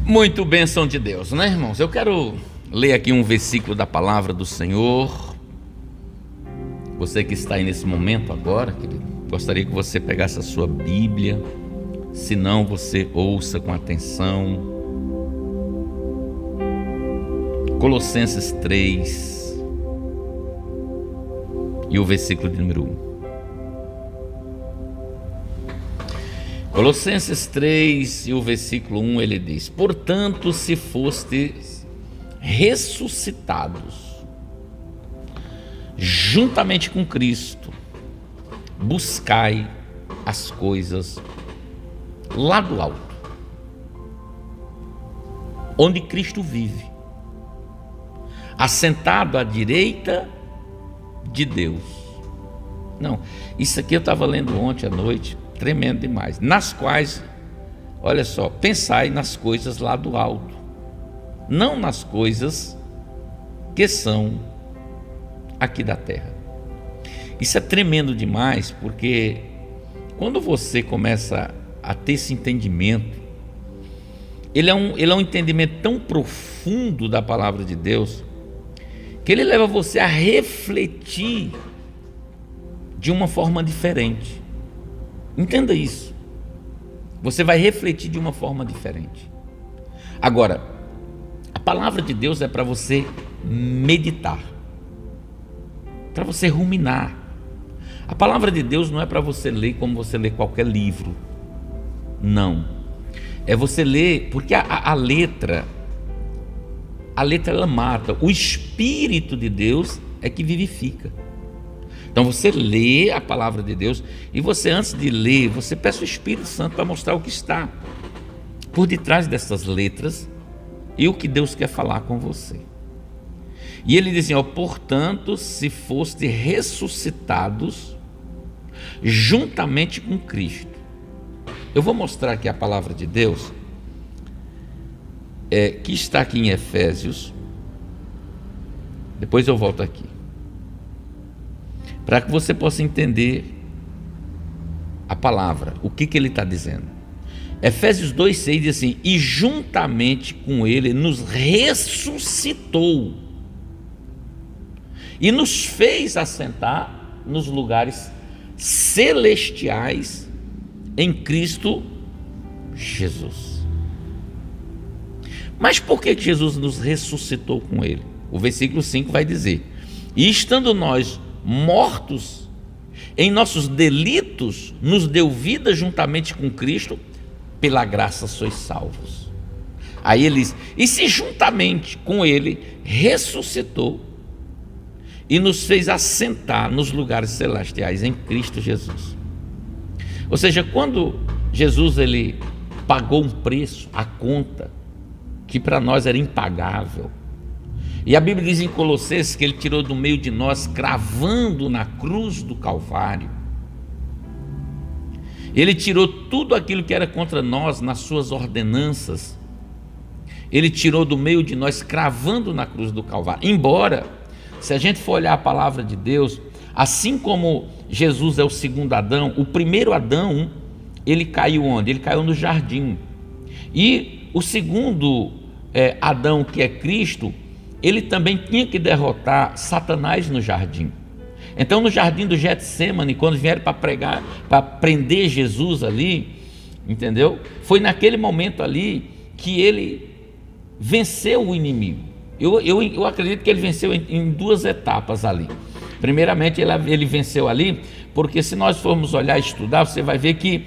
Muito bênção de Deus, né, irmãos? Eu quero ler aqui um versículo da palavra do Senhor. Você que está aí nesse momento agora, querido, gostaria que você pegasse a sua Bíblia. Se não, você ouça com atenção. Colossenses 3 e o versículo de número 1. Colossenses 3 e o versículo 1, ele diz: portanto, se fostes ressuscitados juntamente com Cristo, buscai as coisas lá do alto, onde Cristo vive, assentado à direita de Deus. Não, isso aqui eu estava lendo ontem à noite, tremendo demais. Nas quais, olha só, pensai nas coisas lá do alto, não nas coisas que são aqui da terra. Isso é tremendo demais, porque quando você começa a ter esse entendimento, ele é um entendimento tão profundo da palavra de Deus, que ele leva você a refletir de uma forma diferente. Entenda isso. Você vai refletir de uma forma diferente. Agora, a palavra de Deus é para você meditar, para você ruminar. A palavra de Deus não é para você ler como você lê qualquer livro. Não. É você ler, porque a letra ela mata. O Espírito de Deus é que vivifica. Então você lê a palavra de Deus e você, antes de ler, você peça o Espírito Santo para mostrar o que está por detrás dessas letras e o que Deus quer falar com você. E ele diz assim, portanto, se foste ressuscitados juntamente com Cristo. Eu vou mostrar aqui a palavra de Deus, que está aqui em Efésios. Depois eu volto aqui, para que você possa entender a palavra, o que ele está dizendo. Efésios 2,6 diz assim: e juntamente com ele nos ressuscitou e nos fez assentar nos lugares celestiais em Cristo Jesus. Mas por que Jesus nos ressuscitou com ele? O versículo 5 vai dizer: e estando nós mortos em nossos delitos, nos deu vida juntamente com Cristo, pela graça sois salvos. Aí ele diz: e se juntamente com ele ressuscitou e nos fez assentar nos lugares celestiais em Cristo Jesus. Ou seja, quando Jesus ele pagou um preço, a conta que para nós era impagável, e a Bíblia diz em Colossenses que ele tirou do meio de nós, cravando na cruz do Calvário. Ele tirou tudo aquilo que era contra nós nas suas ordenanças. Ele tirou do meio de nós, cravando na cruz do Calvário. Embora, se a gente for olhar a palavra de Deus, assim como Jesus é o segundo Adão, o primeiro Adão, ele caiu onde? Ele caiu no jardim. E o segundo Adão, que é Cristo, ele também tinha que derrotar Satanás no jardim. Então, no jardim do Getsêmani, quando vieram para pregar, para prender Jesus ali, entendeu? Foi naquele momento ali que ele venceu o inimigo. Eu acredito que ele venceu em duas etapas ali. Primeiramente, ele venceu ali, porque se nós formos olhar e estudar, você vai ver que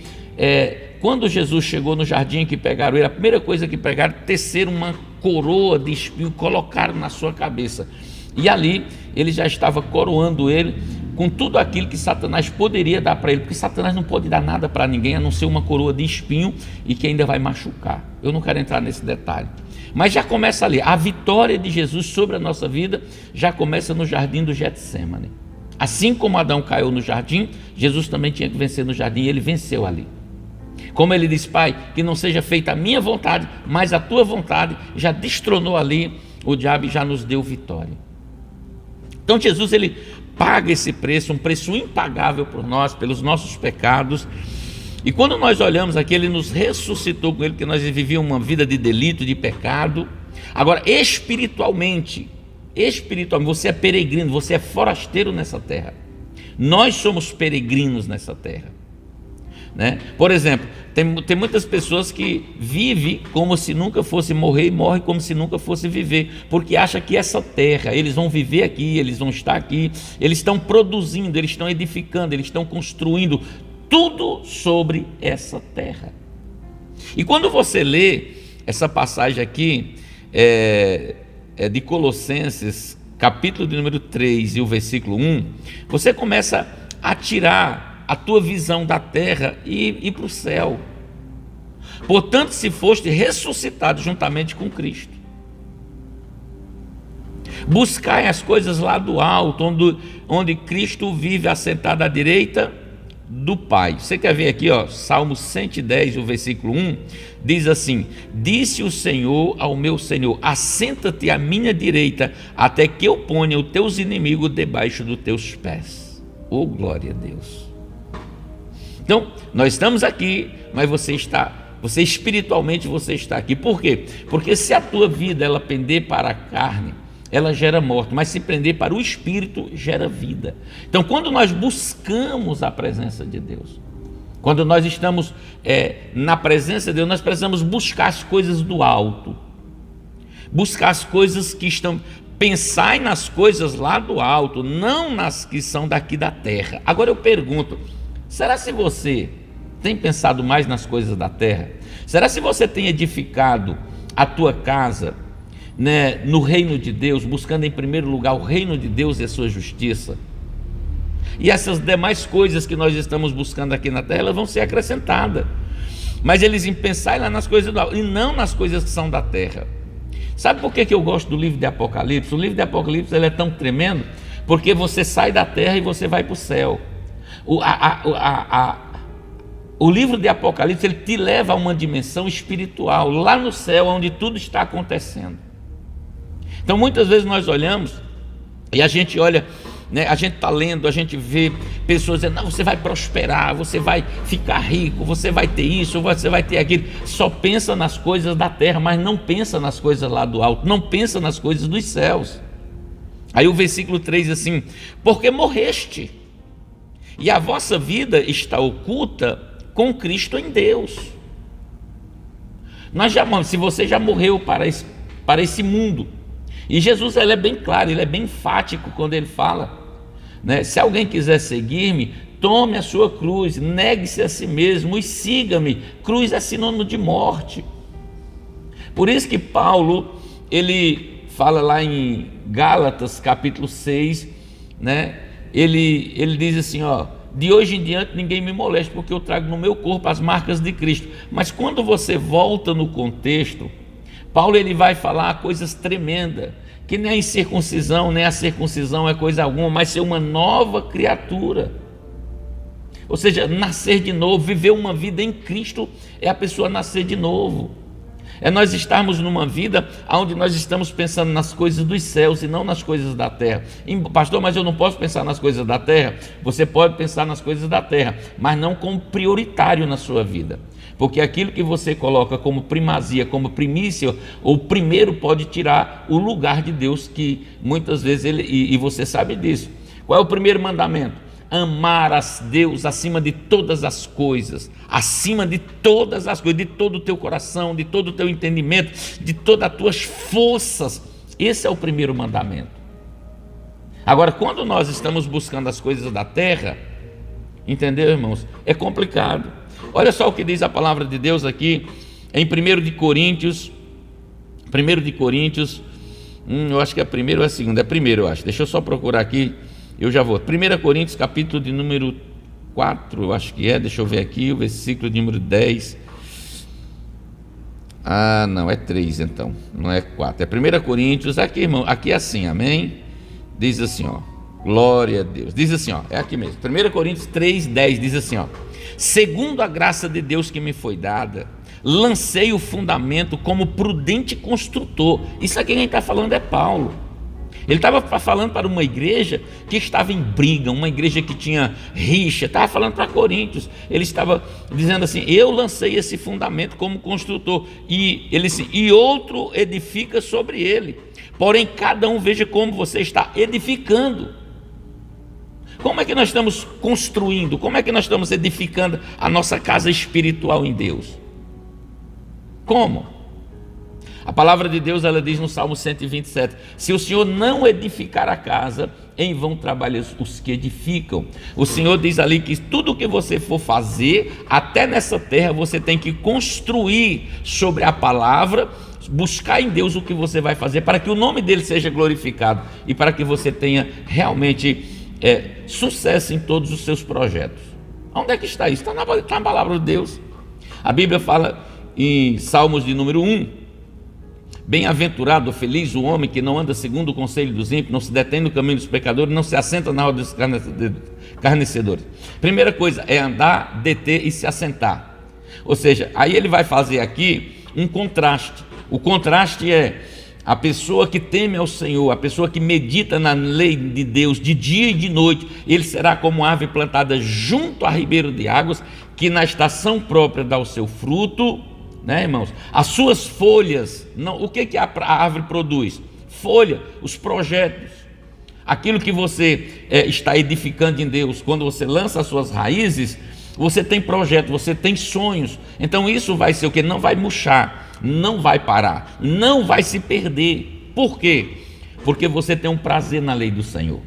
quando Jesus chegou no jardim que pegaram ele, a primeira coisa que pegaram, teceram uma coroa de espinho, colocaram na sua cabeça. E ali ele já estava coroando ele com tudo aquilo que Satanás poderia dar para ele, porque Satanás não pode dar nada para ninguém a não ser uma coroa de espinho e que ainda vai machucar. Eu não quero entrar nesse detalhe, mas já começa ali, a vitória de Jesus sobre a nossa vida já começa no jardim do Getsêmani. Assim como Adão caiu no jardim, Jesus também tinha que vencer no jardim, e ele venceu ali. Como ele diz: Pai, que não seja feita a minha vontade, mas a tua vontade. Já destronou ali o diabo e já nos deu vitória. Então Jesus ele paga esse preço, um preço impagável por nós, pelos nossos pecados, E quando nós olhamos aqui, ele nos ressuscitou com ele, porque nós vivíamos uma vida de delito, de pecado. Agora, espiritualmente, você é peregrino, você é forasteiro nessa terra. Nós somos peregrinos nessa terra, né? Por exemplo, tem muitas pessoas que vivem como se nunca fosse morrer e morrem como se nunca fosse viver, porque acham que essa terra, eles vão viver aqui, eles vão estar aqui, eles estão produzindo, eles estão edificando, eles estão construindo tudo sobre essa terra. E quando você lê essa passagem aqui, de Colossenses, capítulo de número 3 e o versículo 1, você começa a tirar a tua visão da terra e ir para o céu. Portanto, se foste ressuscitado juntamente com Cristo, buscai as coisas lá do alto, onde Cristo vive assentado à direita do Pai. Você quer ver aqui, Salmo 110, o versículo 1, diz assim: disse o Senhor ao meu Senhor, assenta-te à minha direita, até que eu ponha os teus inimigos debaixo dos teus pés. Oh, glória a Deus! Então, nós estamos aqui, mas você espiritualmente você está aqui. Por quê? Porque se a tua vida ela pender para a carne, ela gera morte, mas se prender para o Espírito, gera vida. Então, quando nós buscamos a presença de Deus, quando nós estamos na presença de Deus, nós precisamos buscar as coisas do alto, buscar as coisas que estão, pensar nas coisas lá do alto, não nas que são daqui da terra. Agora eu pergunto, será se você tem pensado mais nas coisas da terra? Será se você tem edificado a tua casa, né, no reino de Deus, buscando em primeiro lugar o reino de Deus e a sua justiça? E essas demais coisas que nós estamos buscando aqui na terra, elas vão ser acrescentadas. Mas eles em pensar lá nas coisas do alto e não nas coisas que são da terra. Sabe por que eu gosto do livro de Apocalipse? O livro de Apocalipse ele é tão tremendo, porque você sai da terra e você vai para o céu. O livro de Apocalipse ele te leva a uma dimensão espiritual, lá no céu, onde tudo está acontecendo. Então muitas vezes nós olhamos e a gente olha, né, a gente está lendo, a gente vê pessoas dizendo, não, você vai prosperar, você vai ficar rico, você vai ter isso, você vai ter aquilo. Só pensa nas coisas da terra, mas não pensa nas coisas lá do alto, não pensa nas coisas dos céus. Aí o versículo 3 diz assim: porque morreste, e a vossa vida está oculta com Cristo em Deus. Se você já morreu para esse mundo, e Jesus ele é bem claro, ele é bem enfático quando ele fala, né? Se alguém quiser seguir-me, tome a sua cruz, negue-se a si mesmo e siga-me. Cruz é sinônimo de morte. Por isso que Paulo ele fala lá em Gálatas capítulo 6, né? Ele diz assim, de hoje em diante ninguém me moleste, porque eu trago no meu corpo as marcas de Cristo. Mas quando você volta no contexto, Paulo ele vai falar coisas tremendas, que nem a incircuncisão, nem a circuncisão é coisa alguma, mas ser uma nova criatura. Ou seja, nascer de novo, viver uma vida em Cristo é a pessoa nascer de novo. É nós estarmos numa vida onde nós estamos pensando nas coisas dos céus e não nas coisas da terra. Pastor, mas eu não posso pensar nas coisas da terra? Você pode pensar nas coisas da terra, mas não como prioritário na sua vida. Porque aquilo que você coloca como primazia, como primícia, o primeiro pode tirar o lugar de Deus, que muitas vezes e você sabe disso. Qual é o primeiro mandamento? Amar a Deus acima de todas as coisas, acima de todas as coisas, de todo o teu coração, de todo o teu entendimento, de todas as tuas forças. Esse é o primeiro mandamento. Agora, quando nós estamos buscando as coisas da terra, entendeu, irmãos? É complicado. Olha só o que diz a palavra de Deus aqui em 1 de Coríntios, eu acho que é primeiro ou é segundo, é primeiro eu acho, deixa eu só procurar aqui, eu já vou. 1 Coríntios capítulo de número 4, eu acho que deixa eu ver aqui, o versículo de número 10, não, é 3 então, não é 4, é 1 Coríntios, aqui irmão, aqui é assim, amém? Diz assim, glória a Deus, diz assim, é aqui mesmo, 1 Coríntios 3:10 diz assim, segundo a graça de Deus que me foi dada, lancei o fundamento como prudente construtor. Isso aqui quem está falando é Paulo. Ele estava falando para uma igreja que estava em briga, uma igreja que tinha rixa. Estava falando para Coríntios. Ele estava dizendo assim: eu lancei esse fundamento como construtor, e ele assim, e outro edifica sobre ele. Porém, cada um veja como você está edificando. Como é que nós estamos construindo? Como é que nós estamos edificando a nossa casa espiritual em Deus? Como? A palavra de Deus, ela diz no Salmo 127, se o Senhor não edificar a casa, em vão trabalham os que edificam. O Senhor diz ali que tudo que você for fazer, até nessa terra, você tem que construir sobre a palavra, buscar em Deus o que você vai fazer, para que o nome dele seja glorificado, e para que você tenha realmente sucesso em todos os seus projetos. Onde é que está isso? Está na palavra de Deus. A Bíblia fala em Salmos de número 1, bem-aventurado, feliz o homem que não anda segundo o conselho dos ímpios, não se detém no caminho dos pecadores, não se assenta na roda dos escarnecedores. Primeira coisa é andar, deter e se assentar. Ou seja, aí ele vai fazer aqui um contraste. O contraste é a pessoa que teme ao Senhor, a pessoa que medita na lei de Deus de dia e de noite. Ele será como ave plantada junto a ribeiro de águas, que na estação própria dá o seu fruto, né, irmãos? As suas folhas, não, o que a árvore produz? Folha, os projetos, aquilo que você está edificando em Deus. Quando você lança as suas raízes, você tem projeto, você tem sonhos. Então isso vai ser o que? Não vai murchar, não vai parar, não vai se perder. Por quê? Porque você tem um prazer na lei do Senhor.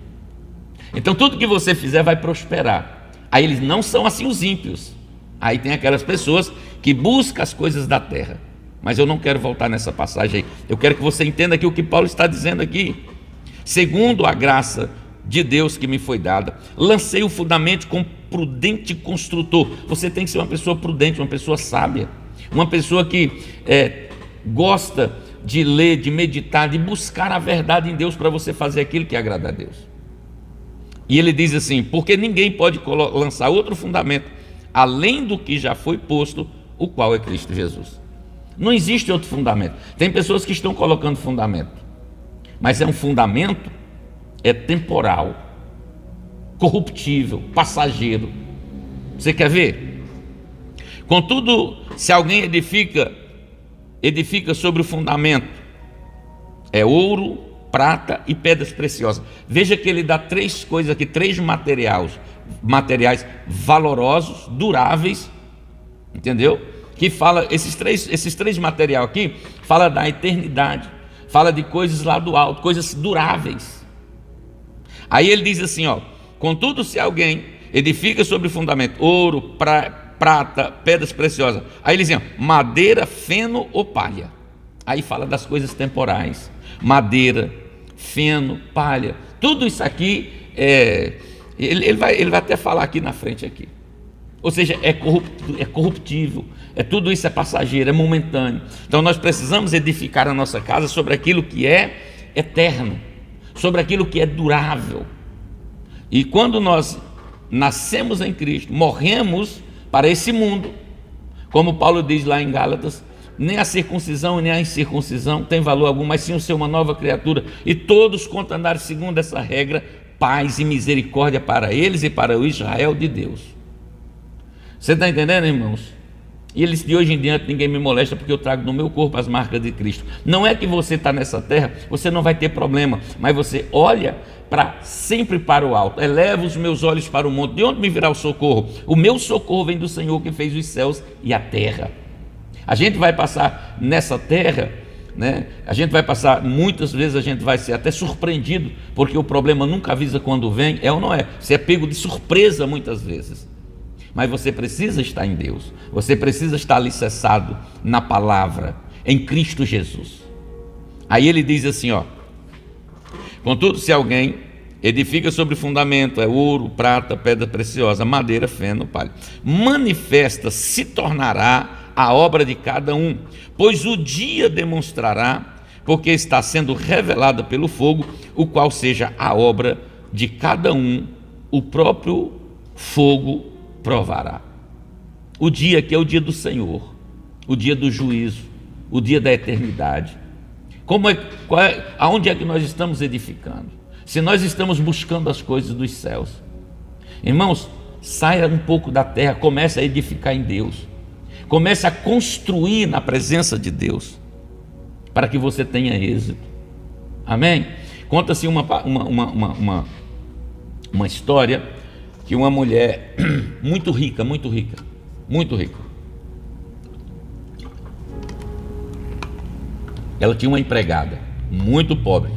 Então tudo que você fizer vai prosperar. Aí eles não são assim os ímpios. Aí tem aquelas pessoas que buscam as coisas da terra. Mas eu não quero voltar nessa passagem aí. Eu quero que você entenda aqui o que Paulo está dizendo aqui. Segundo a graça de Deus que me foi dada, lancei o fundamento como prudente construtor. Você tem que ser uma pessoa prudente, uma pessoa sábia, uma pessoa que gosta de ler, de meditar, de buscar a verdade em Deus, para você fazer aquilo que agrada a Deus. E ele diz assim: porque ninguém pode lançar outro fundamento além do que já foi posto, o qual é Cristo Jesus. Não existe outro fundamento. Tem pessoas que estão colocando fundamento, mas é um fundamento temporal, corruptível, passageiro. Você quer ver? Contudo, se alguém edifica sobre o fundamento, é ouro, prata e pedras preciosas. Veja que ele dá três coisas aqui, três materiais valorosos, duráveis, entendeu? Que fala, esses três materiais aqui, fala da eternidade, fala de coisas lá do alto, coisas duráveis. Aí ele diz assim, ó: contudo, se alguém edifica sobre o fundamento, ouro, prata, pedras preciosas, aí ele diz assim, ó, madeira, feno ou palha. Aí fala das coisas temporais, madeira, feno, palha, tudo isso aqui ele vai até falar aqui na frente aqui. Ou seja, é corruptível, tudo isso é passageiro, é momentâneo. Então nós precisamos edificar a nossa casa sobre aquilo que é eterno, sobre aquilo que é durável. E quando nós nascemos em Cristo, morremos para esse mundo, como Paulo diz lá em Gálatas, nem a circuncisão nem a incircuncisão tem valor algum, mas sim o ser uma nova criatura, e todos quanto andarem segundo essa regra, paz e misericórdia para eles e para o Israel de Deus. Você está entendendo, irmãos? E eles de hoje em diante ninguém me molesta, porque eu trago no meu corpo as marcas de Cristo. Não é que você está nessa terra, você não vai ter problema, mas você olha sempre para o alto. Eleva os meus olhos para o monte. De onde me virá o socorro? O meu socorro vem do Senhor que fez os céus e a terra. A gente vai passar nessa terra, né? A gente vai passar, muitas vezes a gente vai ser até surpreendido, porque o problema nunca avisa quando vem, ou não é? Você é pego de surpresa muitas vezes. Mas você precisa estar em Deus, você precisa estar alicerçado na palavra, em Cristo Jesus. Aí ele diz assim, ó: contudo, se alguém edifica sobre o fundamento, é ouro, prata, pedra preciosa, madeira, feno, palha, manifesta, se tornará a obra de cada um, pois o dia demonstrará, porque está sendo revelada pelo fogo, o qual seja a obra de cada um, o próprio fogo provará. O dia que é o dia do Senhor, o dia do juízo, o dia da eternidade. Aonde é que nós estamos edificando? Se nós estamos buscando as coisas dos céus. Irmãos, saia um pouco da terra, comece a edificar em Deus. Comece a construir na presença de Deus, para que você tenha êxito. Amém? Conta-se uma história que uma mulher muito rica, ela tinha uma empregada muito pobre.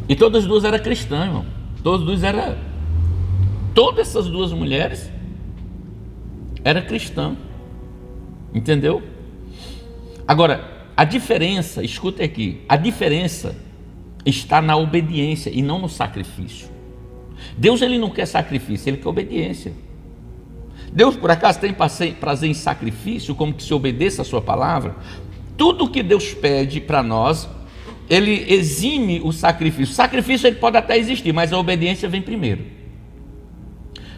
E todas as duas eram cristãs, irmão. Todas essas duas mulheres eram cristãs. Entendeu? Agora, a diferença, escuta aqui, a diferença está na obediência e não no sacrifício. Deus, ele não quer sacrifício, ele quer obediência. Deus, por acaso, tem prazer em sacrifício, como que se obedeça a sua palavra? Tudo que Deus pede para nós, ele exime o sacrifício. O sacrifício, ele pode até existir, mas a obediência vem primeiro.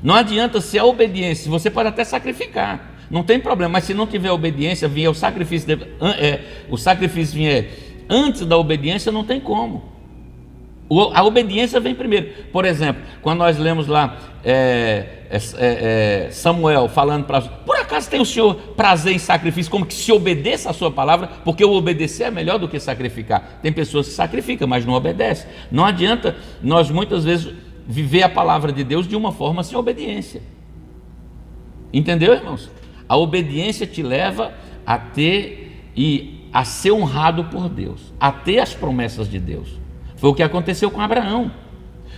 Não adianta ser a obediência, você pode até sacrificar, não tem problema, mas se não tiver obediência, vier o sacrifício, o sacrifício vier antes da obediência, não tem como. A obediência vem primeiro. Por exemplo, quando nós lemos lá Samuel falando para... Por acaso tem o Senhor prazer em sacrifício, como que se obedeça a sua palavra, porque o obedecer é melhor do que sacrificar. Tem pessoas que sacrificam, mas não obedecem. Não adianta nós muitas vezes viver a palavra de Deus de uma forma sem obediência. Entendeu, irmãos? A obediência te leva a ter e a ser honrado por Deus, a ter as promessas de Deus. Foi o que aconteceu com Abraão.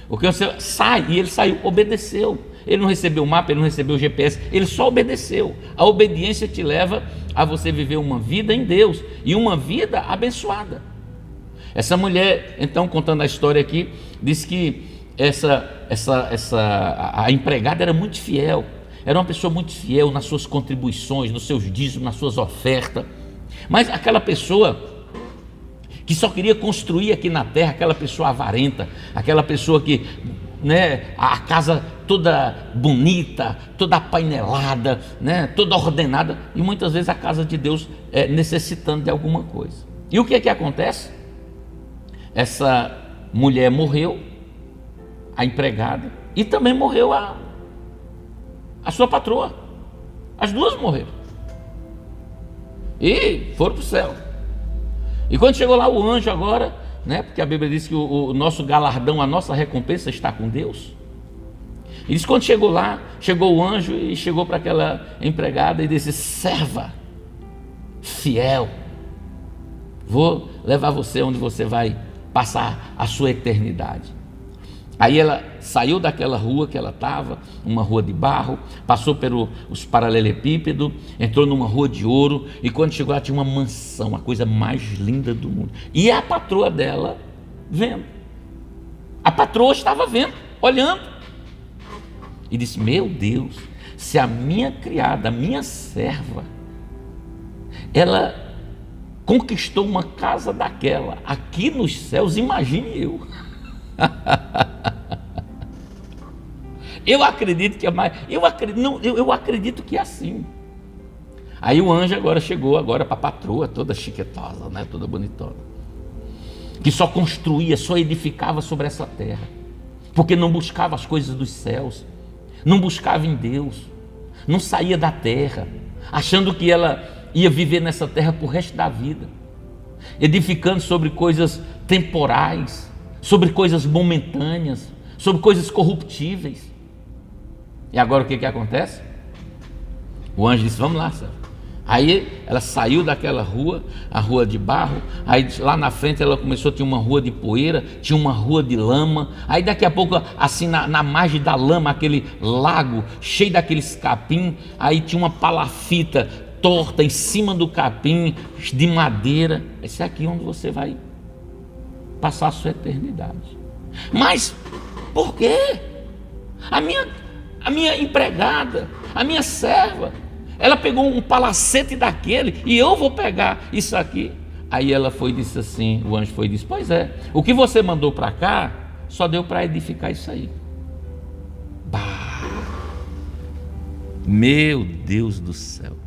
O que e ele saiu, obedeceu. Ele não recebeu o mapa, ele não recebeu o GPS, ele só obedeceu. A obediência te leva a você viver uma vida em Deus e uma vida abençoada. Essa mulher, então, contando a história aqui, diz que a empregada era muito fiel. Era uma pessoa muito fiel nas suas contribuições, nos seus dízimos, nas suas ofertas. Mas aquela pessoa que só queria construir aqui na terra, aquela pessoa avarenta, aquela pessoa que, a casa toda bonita, toda apainelada, toda ordenada, e muitas vezes a casa de Deus necessitando de alguma coisa. E o que é que acontece? Essa mulher morreu, a empregada, e também morreu a sua patroa. As duas morreram e foram para o céu. E quando chegou lá o anjo agora, porque a Bíblia diz que o nosso galardão, a nossa recompensa está com Deus. E diz que quando chegou lá, chegou o anjo e chegou para aquela empregada e disse: serva fiel, vou levar você onde você vai passar a sua eternidade. Aí ela saiu daquela rua que ela estava, uma rua de barro, passou pelos paralelepípedos, entrou numa rua de ouro, e quando chegou lá tinha uma mansão, a coisa mais linda do mundo. E a patroa dela vendo. A patroa estava vendo, olhando. E disse: meu Deus, se a minha criada, a minha serva, ela conquistou uma casa daquela aqui nos céus, imagine eu. Eu acredito que é mais. Eu acredito que é assim. Aí o anjo agora chegou para a patroa, toda chiquetosa, toda bonitona, que só construía, só edificava sobre essa terra, porque não buscava as coisas dos céus, não buscava em Deus, não saía da terra, achando que ela ia viver nessa terra por resto da vida, edificando sobre coisas temporais, sobre coisas momentâneas, sobre coisas corruptíveis. E agora o que acontece? O anjo disse: vamos lá, senhor. Aí ela saiu daquela rua, a rua de barro. Aí lá na frente ela começou, tinha uma rua de poeira, tinha uma rua de lama. Aí daqui a pouco, assim na margem da lama, aquele lago cheio daqueles capim. Aí tinha uma palafita torta em cima do capim, de madeira. Esse é aqui onde você vai passar a sua eternidade. Mas por quê? A minha empregada, a minha serva, ela pegou um palacete daquele e eu vou pegar isso aqui. Aí ela foi e disse assim, o anjo foi e disse: pois é, o que você mandou para cá só deu para edificar isso aí. Bah! Meu Deus do céu,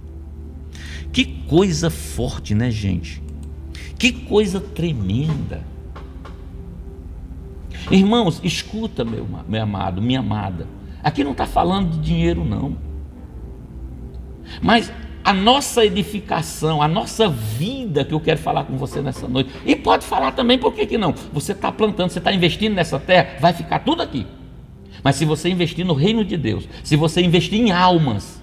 que coisa forte, né, gente? Que coisa tremenda! Irmãos, escuta, meu amado, minha amada. Aqui não está falando de dinheiro, não. Mas a nossa edificação, a nossa vida, que eu quero falar com você nessa noite, e pode falar também, por que não? Você está plantando, você está investindo nessa terra, vai ficar tudo aqui. Mas se você investir no reino de Deus, se você investir em almas,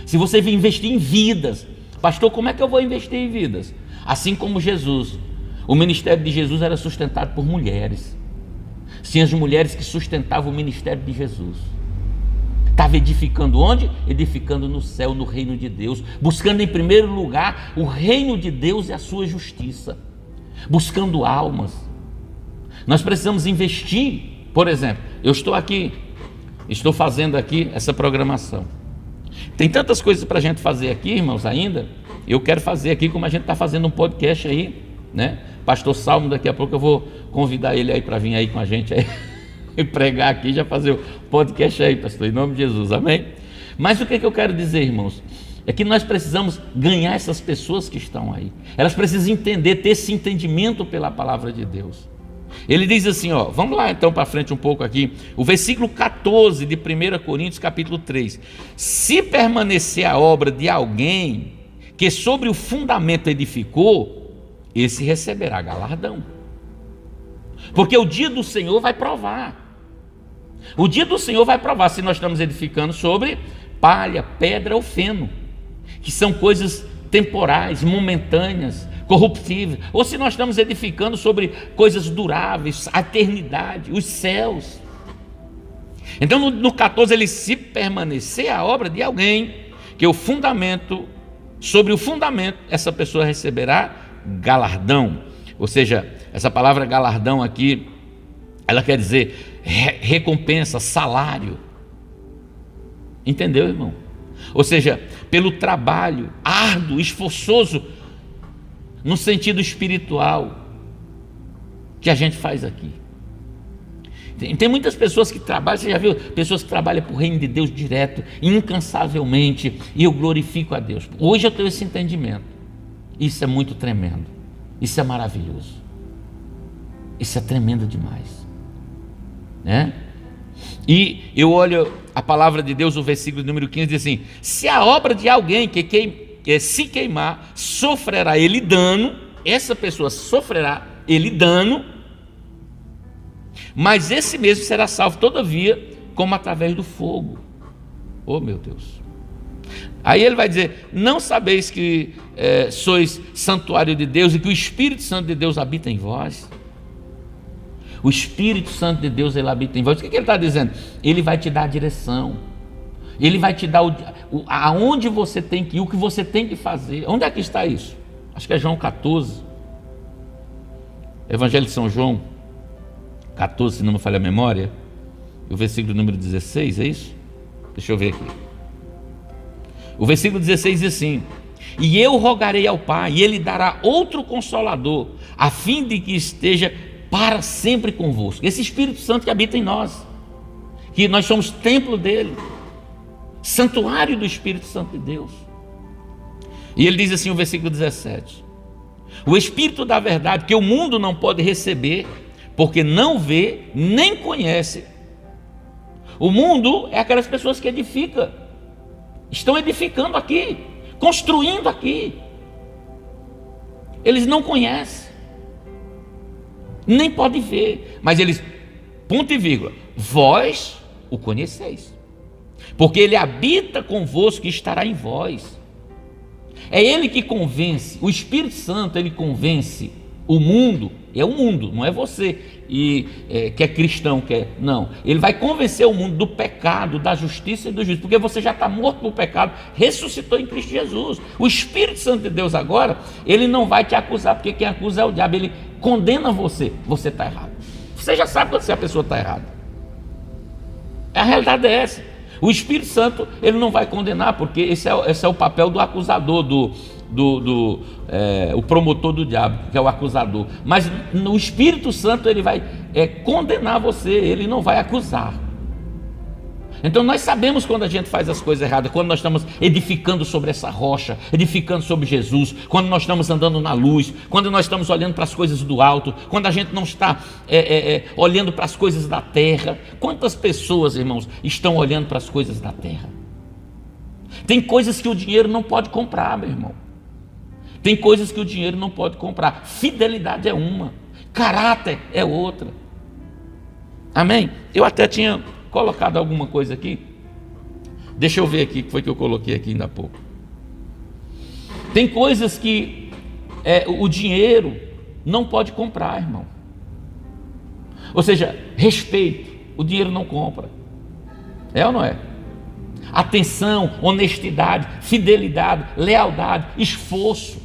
se você investir em vidas, pastor, como é que eu vou investir em vidas? Assim como Jesus, o ministério de Jesus era sustentado por mulheres. Sim, as mulheres que sustentavam o ministério de Jesus. Estava edificando onde? Edificando no céu, no reino de Deus, buscando em primeiro lugar o reino de Deus e a sua justiça, buscando almas. Nós precisamos investir. Por exemplo, eu estou fazendo aqui essa programação. Tem tantas coisas para a gente fazer aqui, irmãos, ainda. Eu quero fazer aqui, como a gente está fazendo um podcast aí, né? Pastor Salmo, daqui a pouco eu vou convidar ele aí para vir aí com a gente aí. E pregar aqui, já fazer o podcast aí, pastor, em nome de Jesus, amém? Mas o que eu quero dizer, irmãos, é que nós precisamos ganhar essas pessoas que estão aí. Elas precisam entender, ter esse entendimento pela palavra de Deus. Ele diz assim, ó, vamos lá então para frente um pouco aqui, o versículo 14 de 1 Coríntios capítulo 3. Se permanecer a obra de alguém que sobre o fundamento edificou, esse receberá galardão. Porque o dia do Senhor vai provar. O dia do Senhor vai provar se nós estamos edificando sobre palha, pedra ou feno, que são coisas temporais, momentâneas, corruptíveis, ou se nós estamos edificando sobre coisas duráveis, a eternidade, os céus. Então no 14 ele, se permanecer a obra de alguém, que o fundamento, sobre o fundamento, essa pessoa receberá galardão. Ou seja, essa palavra galardão aqui, ela quer dizer recompensa, salário. Entendeu, irmão? Ou seja, pelo trabalho árduo, esforçoso, no sentido espiritual, que a gente faz aqui. Tem muitas pessoas que trabalham, você já viu? Pessoas que trabalham para o reino de Deus direto, incansavelmente, e eu glorifico a Deus. Hoje eu tenho esse entendimento. Isso é muito tremendo. Isso é maravilhoso. Isso é tremendo demais, né? E eu olho a palavra de Deus, o versículo número 15 diz assim: se a obra de alguém que se queimar, sofrerá ele dano, essa pessoa sofrerá ele dano, mas esse mesmo será salvo todavia, como através do fogo. Oh meu Deus! Aí ele vai dizer: não sabeis que sois santuário de Deus e que o Espírito Santo de Deus habita em vós? O Espírito Santo de Deus, ele habita em vós. O que ele está dizendo? Ele vai te dar a direção, ele vai te dar aonde você tem que ir, o que você tem que fazer. Onde é que está isso? Acho que é João 14, Evangelho de São João 14, se não me falha a memória, o versículo número 16, é isso? Deixa eu ver aqui. O versículo 16 diz assim: e eu rogarei ao Pai, e Ele dará outro Consolador, a fim de que esteja para sempre convosco. Esse Espírito Santo que habita em nós, que nós somos templo dele, santuário do Espírito Santo de Deus. E ele diz assim, o versículo 17: o Espírito da verdade, que o mundo não pode receber, porque não vê, nem conhece. O mundo é aquelas pessoas que edificam, estão edificando aqui, construindo aqui. Eles não conhecem, nem podem ver, mas eles, ponto e vírgula, vós o conheceis, porque ele habita convosco e estará em vós. É ele que convence, o Espírito Santo, ele convence o mundo. É o mundo, não é você que é cristão, não. Ele vai convencer o mundo do pecado, da justiça e do juízo, porque você já está morto no pecado, ressuscitou em Cristo Jesus. O Espírito Santo de Deus agora, ele não vai te acusar, porque quem acusa é o diabo. Ele condena você está errado. Você já sabe quando a pessoa está errada. A realidade é essa. O Espírito Santo, ele não vai condenar, porque esse é o papel do acusador, o promotor do diabo, que é o acusador. Mas no Espírito Santo ele vai condenar você, ele não vai acusar. Então nós sabemos quando a gente faz as coisas erradas, quando nós estamos edificando sobre essa rocha, edificando sobre Jesus, quando nós estamos andando na luz, quando nós estamos olhando para as coisas do alto, quando a gente não está olhando para as coisas da terra. Quantas pessoas, irmãos, estão olhando para as coisas da terra? Tem coisas que o dinheiro não pode comprar, meu irmão. Tem coisas que o dinheiro não pode comprar. Fidelidade é uma, caráter é outra. Amém? Eu até tinha colocado alguma coisa aqui. Deixa eu ver aqui, que foi que eu coloquei aqui ainda há pouco. Tem coisas que o dinheiro não pode comprar, irmão. Ou seja, respeito, o dinheiro não compra. É ou não é? Atenção, honestidade, fidelidade, lealdade, esforço.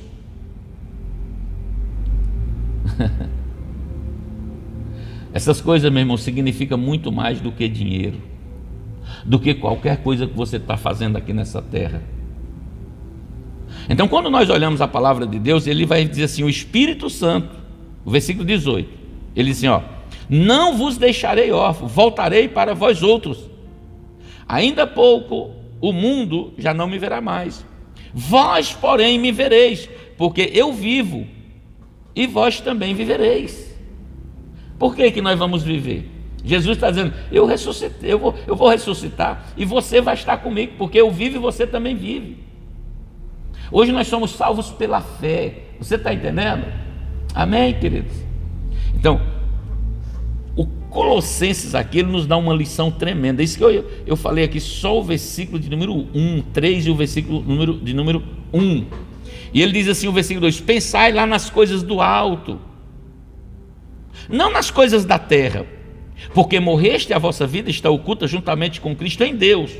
Essas coisas, meu irmão, significam muito mais do que dinheiro, do que qualquer coisa que você está fazendo aqui nessa terra. Então, quando nós olhamos a palavra de Deus, ele vai dizer assim: o Espírito Santo, o versículo 18, ele diz assim, ó: não vos deixarei órfãos, voltarei para vós outros. Ainda pouco o mundo já não me verá mais, vós, porém, me vereis, porque eu vivo e vós também vivereis. Por que nós vamos viver? Jesus está dizendo: eu ressuscitei, eu vou ressuscitar e você vai estar comigo, porque eu vivo e você também vive. Hoje nós somos salvos pela fé. Você está entendendo? Amém, queridos? Então, o Colossenses aqui, ele nos dá uma lição tremenda. Isso que eu falei aqui, só o versículo de número 1, 3 e o versículo de número 1. E ele diz assim, o versículo 2: pensai lá nas coisas do alto, não nas coisas da terra, porque morreste e a vossa vida está oculta juntamente com Cristo em Deus.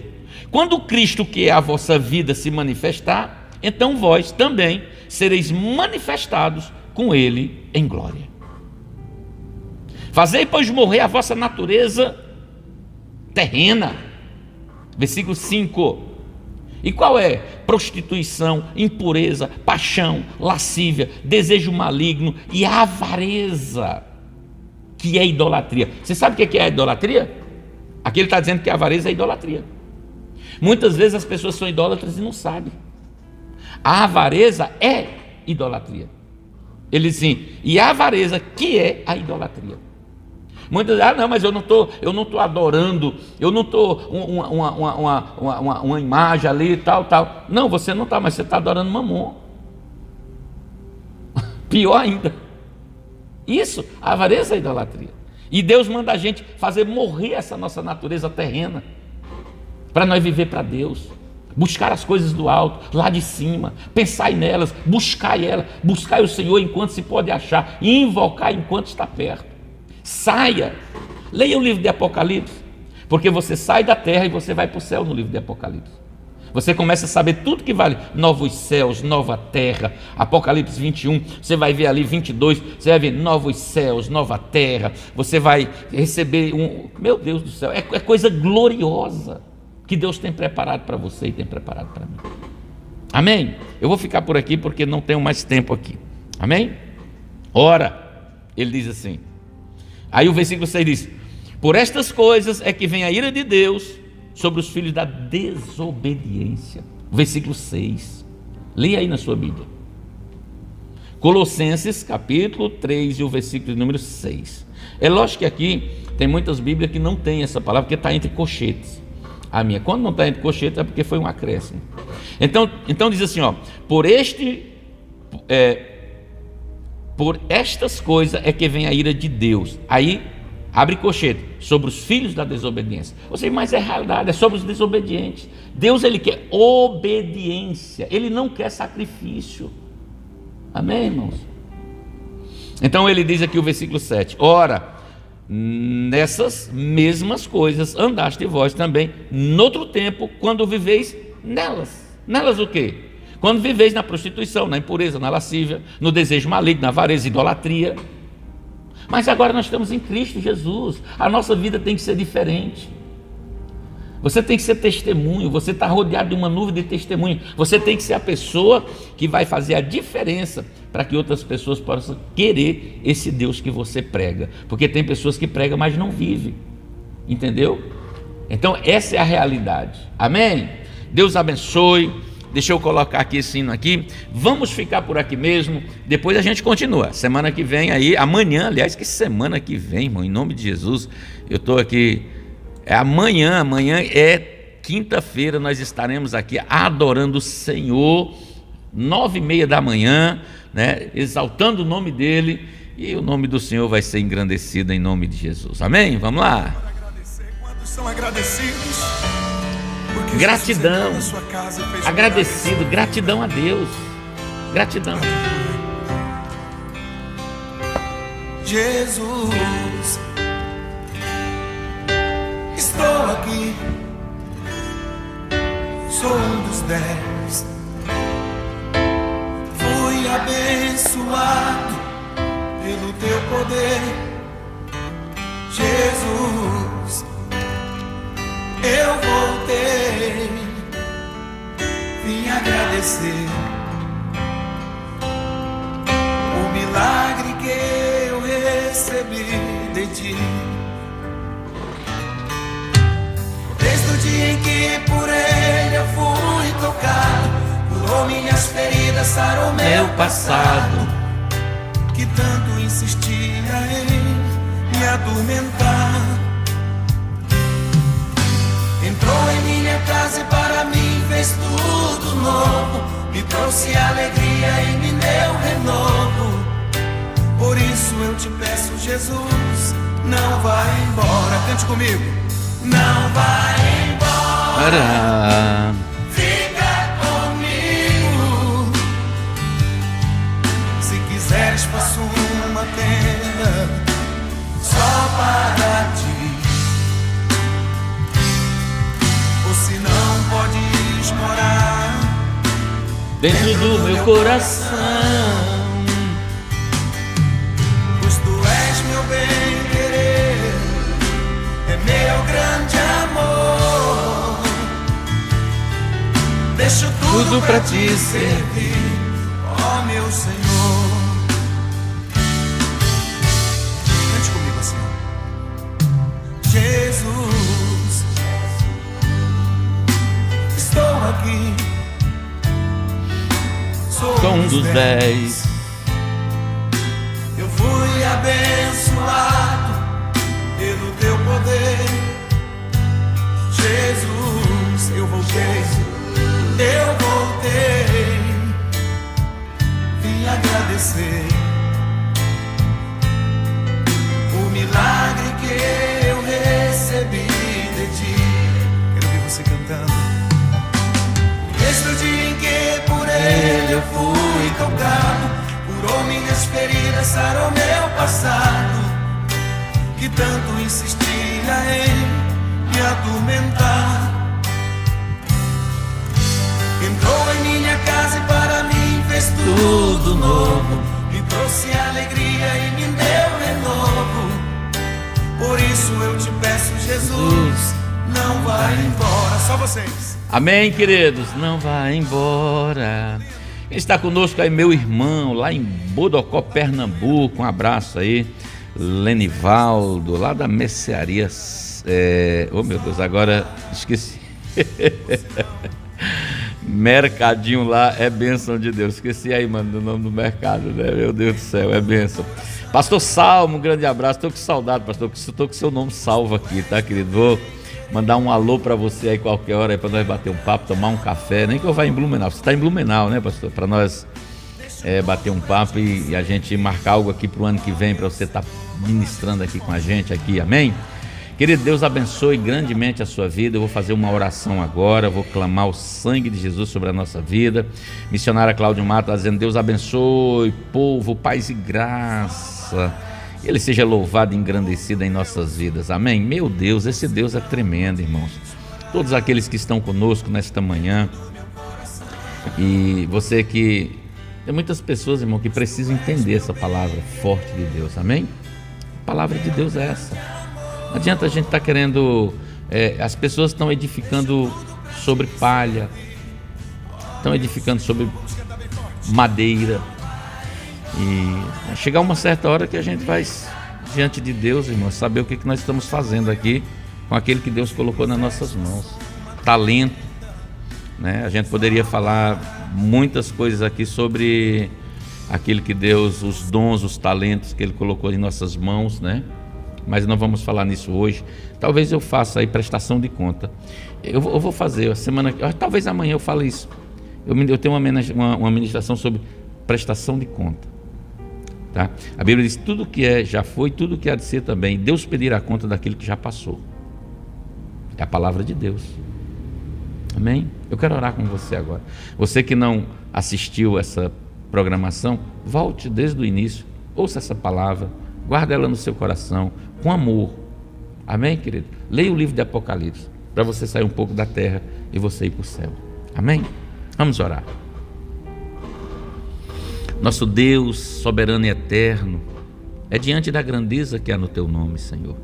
Quando Cristo, que é a vossa vida, se manifestar, então vós também sereis manifestados com Ele em glória. Fazei, pois, morrer a vossa natureza terrena. Versículo 5. E qual é? Prostituição, impureza, paixão, lascívia, desejo maligno e avareza, que é idolatria. Você sabe o que é a idolatria? Aqui ele está dizendo que a avareza é idolatria. Muitas vezes as pessoas são idólatras e não sabem. A avareza é idolatria. Ele diz assim: e a avareza que é a idolatria. Muitas vezes, não, mas eu não estou adorando, eu não estou uma imagem ali, tal. Não, você não está, mas você está adorando Mamon. Pior ainda. Isso, a avareza é a idolatria. E Deus manda a gente fazer morrer essa nossa natureza terrena, para nós viver para Deus, buscar as coisas do alto, lá de cima, pensai nelas, buscai o Senhor enquanto se pode achar, e invocar enquanto está perto. Saia, leia o livro de Apocalipse, porque você sai da terra e você vai para o céu no livro de Apocalipse. Você começa a saber tudo que vale: novos céus, nova terra. Apocalipse 21, você vai ver ali 22, você vai ver novos céus, nova terra. Você vai receber meu Deus do céu, é coisa gloriosa que Deus tem preparado para você e tem preparado para mim. Amém? Eu vou ficar por aqui porque não tenho mais tempo aqui. Amém? Ora, ele diz assim, aí o versículo 6 diz: por estas coisas é que vem a ira de Deus sobre os filhos da desobediência. Versículo 6. Leia aí na sua Bíblia. Colossenses capítulo 3 e o versículo número 6. É lógico que aqui tem muitas Bíblias que não tem essa palavra, porque está entre colchetes. A minha, quando não está entre colchetes, é porque foi um acréscimo. Então diz assim, ó: por estas coisas é que vem a ira de Deus. Aí abre colchete, sobre os filhos da desobediência. Ou seja, mas é realidade, é sobre os desobedientes. Deus, ele quer obediência, ele não quer sacrifício. Amém, irmãos? Então ele diz aqui o versículo 7: ora, nessas mesmas coisas andaste vós também noutro tempo, quando viveis nelas. Nelas o quê? Quando viveis na prostituição, na impureza, na lascívia, no desejo maligno, na avareza, idolatria. Mas agora nós estamos em Cristo Jesus, a nossa vida tem que ser diferente. Você tem que ser testemunho, você está rodeado de uma nuvem de testemunho. Você tem que ser a pessoa que vai fazer a diferença para que outras pessoas possam querer esse Deus que você prega. Porque tem pessoas que pregam, mas não vivem. Entendeu? Então essa é a realidade, amém? Deus abençoe. Deixa eu colocar aqui esse hino aqui. Vamos ficar por aqui mesmo. Depois a gente continua. Semana que vem aí, amanhã, aliás, que semana que vem, irmão, em nome de Jesus. Eu estou aqui. Amanhã é quinta-feira, nós estaremos aqui adorando o Senhor, 9h30 da manhã, né? Exaltando o nome dele. E o nome do Senhor vai ser engrandecido em nome de Jesus. Amém? Vamos lá. Quantos são agradecidos? Gratidão, agradecido, gratidão a Deus, gratidão. Jesus, estou aqui, sou um dos 10, fui abençoado pelo teu poder, Jesus. Eu voltei, vim agradecer o milagre que eu recebi de ti. Desde o dia em que por ele eu fui tocado, curou minhas feridas, sarou meu passado, que tanto insistia em me atormentar. Entrou em minha casa e para mim fez tudo novo, me trouxe alegria e me deu renovo. Por isso eu te peço, Jesus, não vai embora. Cante comigo. Não vai embora, fica comigo. Se quiseres faço uma tenda só para ti. Se não podes morar dentro do meu coração, pois tu és meu bem-querer, é meu grande amor. Deixo tudo pra te servir, ó meu Senhor. Cante comigo assim, Jesus. Estou aqui, sou um dos 10. Eu fui abençoado pelo teu poder, Jesus. Eu voltei, vim agradecer o milagre que eu recebi de ti. Quero ver você cantando. Desde o dia em que por ele eu fui tocado, curou minhas feridas, sarou meu passado, que tanto insistia em me atormentar. Entrou em minha casa e para mim fez tudo novo, me trouxe alegria e me deu renovo. Por isso eu te peço, Jesus, não vai embora. Só vocês. Amém, queridos? Não vai embora. Quem está conosco aí, meu irmão, lá em Bodocó, Pernambuco. Um abraço aí, Lenivaldo, lá da mercearia. Oh meu Deus, agora esqueci. Mercadinho lá é bênção de Deus. Esqueci aí, mano, do nome do mercado, né? Meu Deus do céu, é bênção. Pastor Salmo, um grande abraço. Estou com saudade, pastor, estou com seu nome salvo aqui, tá, querido? Vou mandar um alô para você aí qualquer hora aí para nós bater um papo, tomar um café. Nem que eu vá em Blumenau. Você está em Blumenau, né, pastor? Para nós bater um papo e a gente marcar algo aqui para o ano que vem, para você estar ministrando aqui com a gente aqui, amém? Querido, Deus abençoe grandemente a sua vida. Eu vou fazer uma oração agora, vou clamar o sangue de Jesus sobre a nossa vida. Missionária Cláudio Mato está dizendo: Deus abençoe, povo, paz e graça. Ele seja louvado e engrandecido em nossas vidas, amém? Meu Deus, esse Deus é tremendo, irmãos. Todos aqueles que estão conosco nesta manhã, e você que... Tem muitas pessoas, irmão, que precisam entender essa palavra forte de Deus, amém? A palavra de Deus é essa. Não adianta a gente estar querendo... as pessoas estão edificando sobre palha, estão edificando sobre madeira, e chegar uma certa hora que a gente vai diante de Deus, irmão, saber o que nós estamos fazendo aqui com aquilo que Deus colocou nas nossas mãos. Talento, né? A gente poderia falar muitas coisas aqui sobre aquilo que Deus, os dons, os talentos que Ele colocou em nossas mãos, né? Mas não vamos falar nisso hoje. Talvez eu faça aí prestação de conta. Eu vou fazer a semana, talvez amanhã eu fale isso. Eu tenho uma ministração sobre prestação de conta, tá? A Bíblia diz: tudo que é já foi, tudo que há de ser também. Deus pedirá conta daquilo que já passou. É a palavra de Deus. Amém? Eu quero orar com você agora. Você que não assistiu essa programação, volte desde o início, ouça essa palavra, guarda ela no seu coração, com amor. Amém, querido? Leia o livro de Apocalipse, para você sair um pouco da terra e você ir para o céu. Amém? Vamos orar. Nosso Deus soberano e eterno, é diante da grandeza que há no Teu nome, Senhor.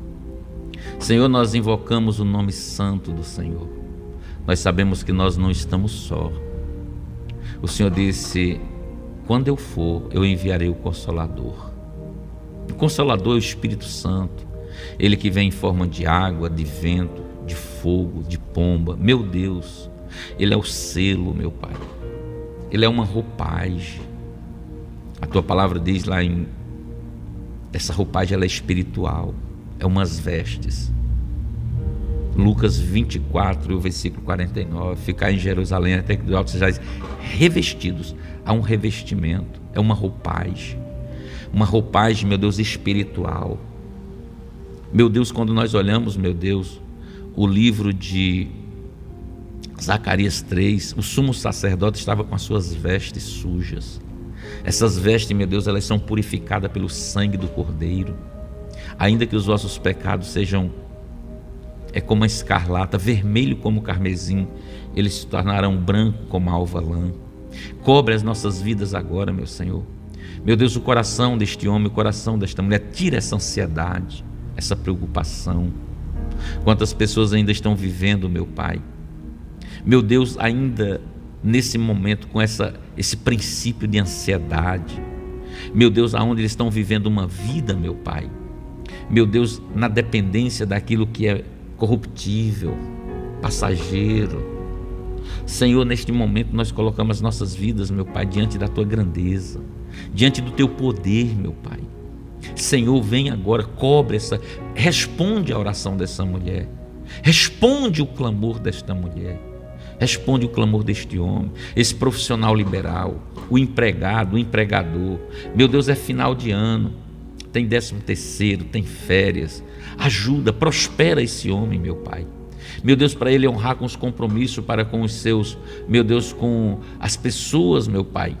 Senhor, nós invocamos o nome santo do Senhor. Nós sabemos que nós não estamos só. O Senhor disse: quando eu for, eu enviarei o Consolador. O Consolador é o Espírito Santo, Ele que vem em forma de água, de vento, de fogo, de pomba. Meu Deus, Ele é o selo, meu Pai. Ele é uma roupagem. A Tua palavra diz lá essa roupagem, ela é espiritual, é umas vestes. Lucas 24, o versículo 49, ficar em Jerusalém até que do alto sejais revestidos. Há um revestimento, é uma roupagem, meu Deus, espiritual. Meu Deus, quando nós olhamos, meu Deus, o livro de Zacarias 3, o sumo sacerdote estava com as suas vestes sujas. Essas vestes, meu Deus, elas são purificadas pelo sangue do Cordeiro. Ainda que os vossos pecados sejam como a escarlata, vermelho como o carmesim, eles se tornarão branco como a alva lã. Cobre as nossas vidas agora, meu Senhor. Meu Deus, o coração deste homem, o coração desta mulher, tira essa ansiedade, essa preocupação. Quantas pessoas ainda estão vivendo, meu Pai, meu Deus, ainda nesse momento com esse princípio de ansiedade, meu Deus, aonde eles estão vivendo uma vida, meu Pai, meu Deus, na dependência daquilo que é corruptível, passageiro. Senhor, neste momento nós colocamos as nossas vidas, meu Pai, diante da Tua grandeza, diante do Teu poder, meu Pai. Senhor, vem agora, responde a oração dessa mulher, responde o clamor desta mulher, responde o clamor deste homem, esse profissional liberal, o empregado, o empregador. Meu Deus, é final de ano, tem 13º, tem férias. Ajuda, prospera esse homem, meu Pai. Meu Deus, para ele honrar com os compromissos para com os seus, meu Deus, com as pessoas, meu Pai,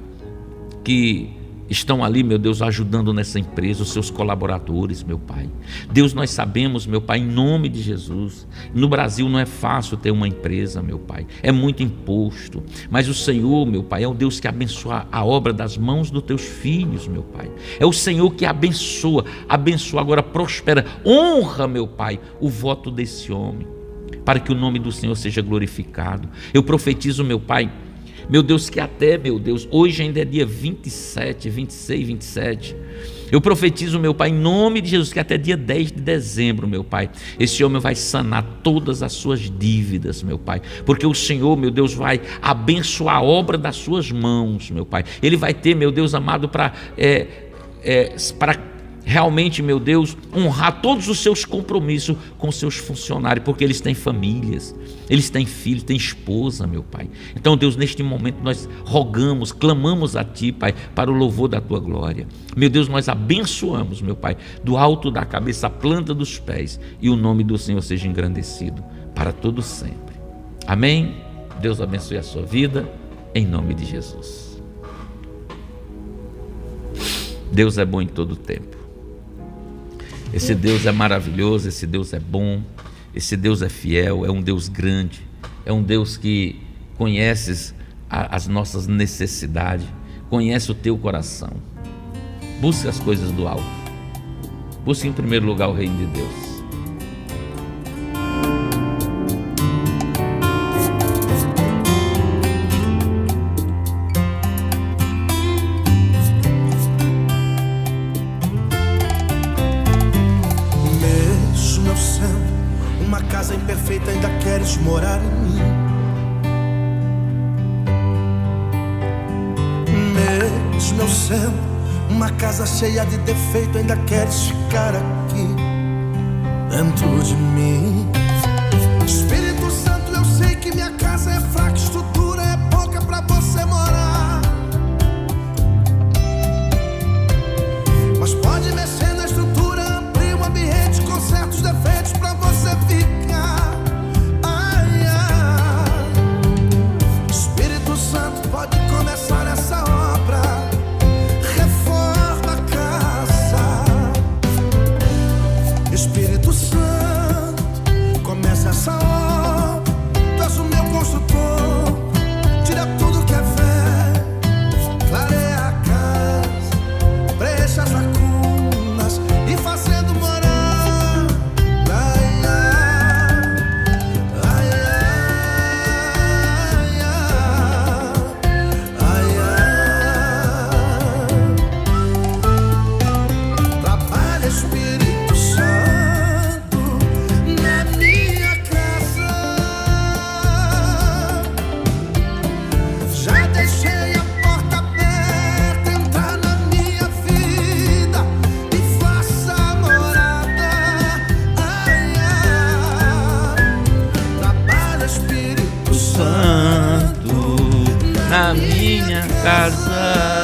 que estão ali, meu Deus, ajudando nessa empresa, os seus colaboradores, meu Pai. Deus, nós sabemos, meu Pai, em nome de Jesus, no Brasil não é fácil ter uma empresa, meu Pai, é muito imposto, mas o Senhor, meu Pai, é o Deus que abençoa a obra das mãos dos Teus filhos, meu Pai. É o Senhor que abençoa agora, prospera, honra, meu Pai, o voto desse homem, para que o nome do Senhor seja glorificado. Eu profetizo, meu Pai, meu Deus, que até, meu Deus, hoje ainda é dia 26, 27. Eu profetizo, meu Pai, em nome de Jesus, que até dia 10 de dezembro, meu Pai, esse homem vai sanar todas as suas dívidas, meu Pai, porque o Senhor, meu Deus, vai abençoar a obra das suas mãos, meu Pai. Ele vai ter, meu Deus amado, para realmente, meu Deus, honrar todos os seus compromissos com seus funcionários, porque eles têm famílias, eles têm filhos, têm esposa, meu Pai. Então, Deus, neste momento nós rogamos, clamamos a Ti, Pai, para o louvor da Tua glória. Meu Deus, nós abençoamos, meu Pai, do alto da cabeça à planta dos pés, e o nome do Senhor seja engrandecido para todo sempre. Amém? Deus abençoe a sua vida, em nome de Jesus. Deus é bom em todo tempo. Esse Deus é maravilhoso, esse Deus é bom, esse Deus é fiel, é um Deus grande, é um Deus que conhece as nossas necessidades, conhece o teu coração. Busque as coisas do alto, busque em primeiro lugar o reino de Deus. morar em mim. Mesmo eu sendo uma casa cheia de defeito, ainda queres ficar aqui dentro de mim. Espírito Santo, eu sei que minha casa é fraca, estrutura é pouca pra você morar, mas pode mexer na estrutura, abrir o ambiente com certos defeitos pra você ficar. Ai, ai. Espírito Santo, pode começar essa obra, reforma a casa. Espírito Santo, começa essa obra, tu és o meu construtor, tira tudo que é velho, clareia a casa, preenche as lacunas e fazendo morar. Ai, ai, ai, ai, ai, ai. Trabalha, Espírito Santo, na minha casa. Já deixei a porta aberta, entra na minha vida e faça morada. Ai, ai. Trabalha, Espírito Santo, na minha casa.